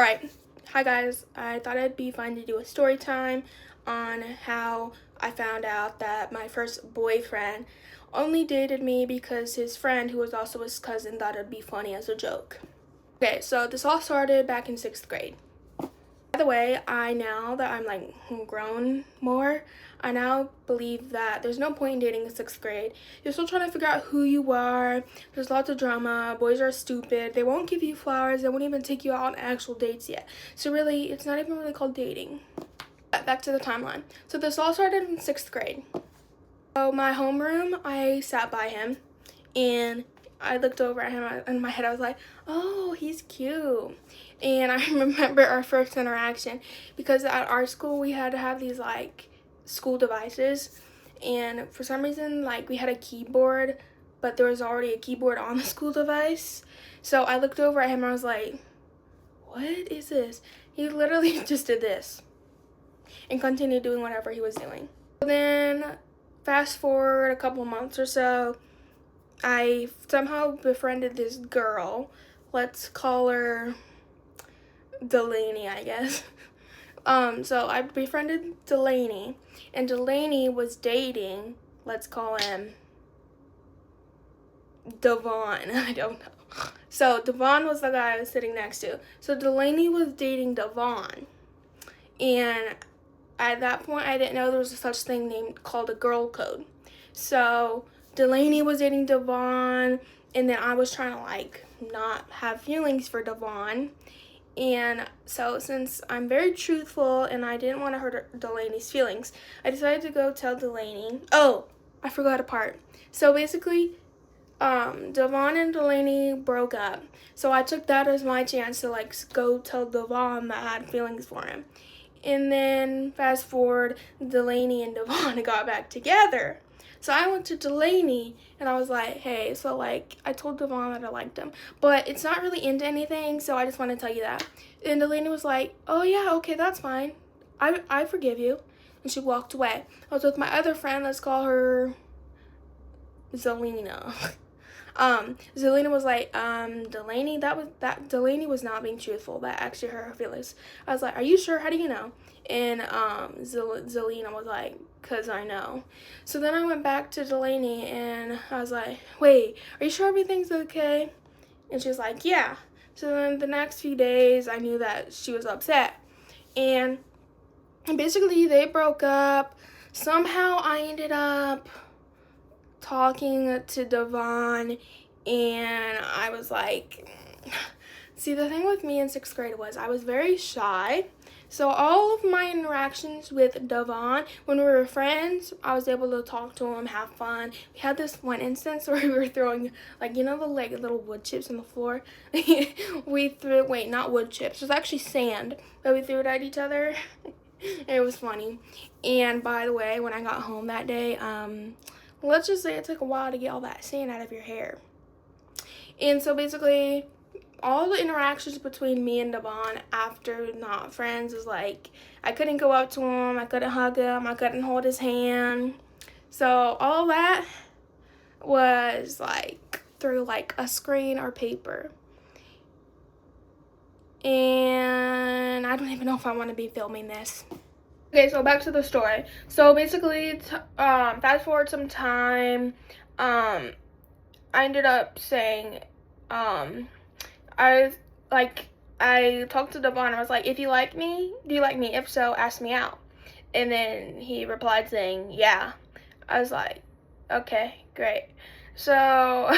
Alright, hi guys. I thought it'd be fun to do a story time on how I found out that my first boyfriend only dated me because his friend, who was also his cousin, thought it'd be funny as a joke. Okay, so this all started back in 6th grade. By the way, now that I'm like grown more, I now believe that there's no point in dating in 6th grade. You're still trying to figure out who you are. There's lots of drama. Boys are stupid. They won't give you flowers. They won't even take you out on actual dates yet. So really, it's not even really called dating. Back to the timeline. So this all started in 6th grade. So my homeroom, I sat by him and I looked over at him. In my head, I was like, oh, he's cute. And I remember our first interaction because at our school, we had to have these like school devices. And for some reason, like we had a keyboard, but there was already a keyboard on the school device. So I looked over at him and I was like, what is this? He literally just did this and continued doing whatever he was doing. Then fast forward a couple months or so, I somehow befriended this girl. Let's call her Delaney, I guess. So I befriended Delaney, and Delaney was dating, let's call him Devon. I don't know. So Devon was the guy I was sitting next to. So Delaney was dating Devon, and at that point I didn't know there was a such thing called a girl code. So Delaney was dating Devon, and then I was trying to like not have feelings for Devon. And so since I'm very truthful and I didn't want to hurt Delaney's feelings, I decided to go tell Delaney. Oh, I forgot a part. So basically, Devon and Delaney broke up. So I took that as my chance to like go tell Devon that I had feelings for him. And then fast forward, Delaney and Devon got back together. So I went to Delaney and I was like, hey, so like I told Devon that I liked him, but it's not really into anything, so I just want to tell you that. And Delaney was like, oh yeah, okay, that's fine. I forgive you. And she walked away. I was with my other friend, let's call her Zelina. Zelina was like, Delaney, Delaney was not being truthful. That actually hurt her feelings. I was like, are you sure? How do you know? And Zelina was like, cause I know. So then I went back to Delaney and I was like, wait, are you sure everything's okay? And she was like, yeah. So then the next few days I knew that she was upset. And basically they broke up. Somehow I ended up talking to Devon, and I was like, see, the thing with me in 6th grade was I was very shy. So all of my interactions with Devon, when we were friends, I was able to talk to him, have fun. We had this one instance where we were throwing, like, you know, the like little wood chips on the floor. Not wood chips. It was actually sand, but we threw it at each other. It was funny. And by the way, when I got home that day, let's just say it took a while to get all that sand out of your hair. And so basically, all the interactions between me and Devon after not friends is like, I couldn't go up to him, I couldn't hug him, I couldn't hold his hand. So all that was like through like a screen or paper. And I don't even know if I want to be filming this. Okay, so back to the story. So basically, fast forward some time, I ended up saying, I talked to Devon. I was like, if you like me, do you like me? If so, ask me out. And then he replied saying, yeah. I was like, okay, great. So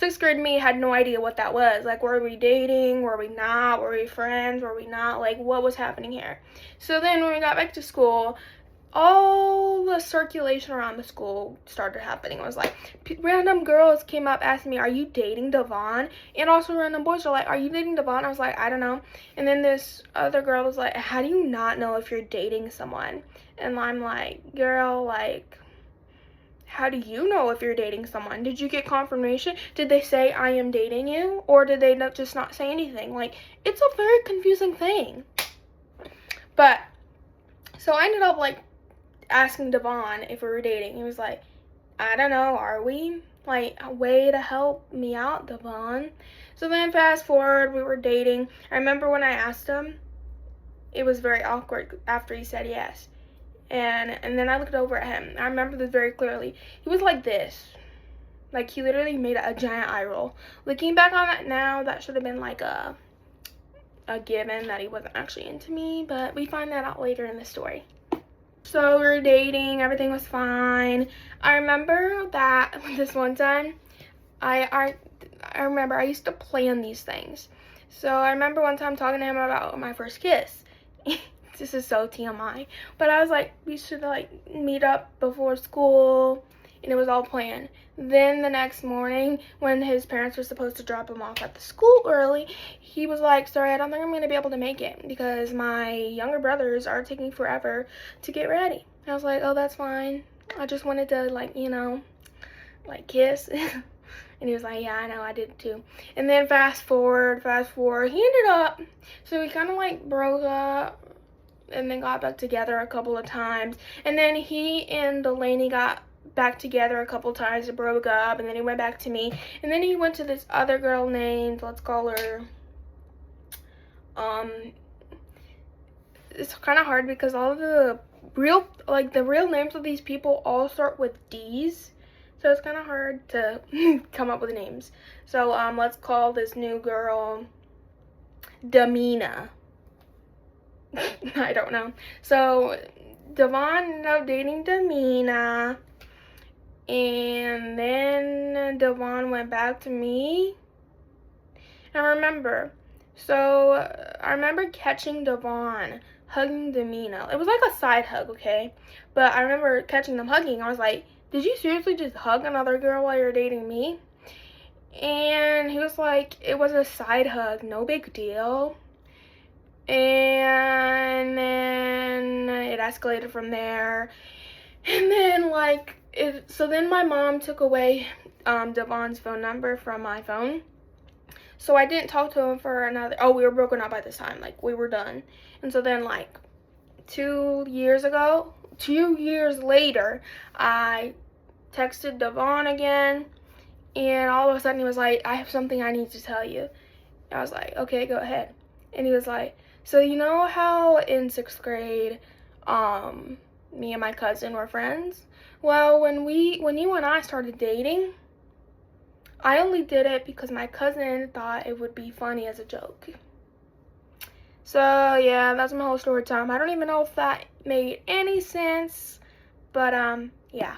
6th grade me had no idea what that was. Like, were we dating? Were we not? Were we friends? Were we not? Like, what was happening here? So then when we got back to school, all the circulation around the school started happening. It was like random girls came up asking me, are you dating Devon? And also random boys were like, are you dating Devon? I was like, I don't know. And then this other girl was like, how do you not know if you're dating someone? And I'm like, girl, like, how do you know if you're dating someone? Did you get confirmation? Did they say I am dating you? Or did they just not say anything? Like, it's a very confusing thing. But so I ended up like asking Devon if we were dating. He was like, I don't know, are we? Like, a way to help me out, Devon. So then fast forward, we were dating. I remember when I asked him, it was very awkward after he said yes. And then I looked over at him. I remember this very clearly. He was like this. Like, he literally made a giant eye roll. Looking back on it now, that should have been like a given that he wasn't actually into me, but we find that out later in the story. So we were dating, everything was fine. I remember that this one time, I remember I used to plan these things. So I remember one time talking to him about my first kiss. This is so TMI, but I was like, we should like meet up before school, and it was all planned. Then the next morning, when his parents were supposed to drop him off at the school early, he was like, sorry, I don't think I'm going to be able to make it because my younger brothers are taking forever to get ready. I was like, oh, that's fine. I just wanted to, like, you know, like kiss. And he was like, yeah, I know, I did too. And then fast forward, he ended up, so we kind of like broke up and then got back together a couple of times. And then he and Delaney got back together a couple times and broke up, and then he went back to me. And then he went to this other girl named, let's call her, it's kind of hard because all of the real names of these people all start with D's. So it's kind of hard to come up with names. So let's call this new girl Damina. I don't know. So Devon ended up dating Damina, and then Devon went back to me. I remember catching Devon hugging Damina. It was like a side hug, okay? But I remember catching them hugging. I was like, did you seriously just hug another girl while you're dating me? And he was like, it was a side hug, no big deal. And then it escalated from there. And then so then my mom took away Devon's phone number from my phone. So I didn't talk to him for we were broken up by this time, like we were done. And so then like 2 years later, I texted Devon again, and all of a sudden he was like, I have something I need to tell you. And I was like, okay, go ahead. And he was like, so you know how in 6th grade, me and my cousin were friends? Well, when you and I started dating, I only did it because my cousin thought it would be funny as a joke. So yeah, that's my whole story time. I don't even know if that made any sense, but yeah.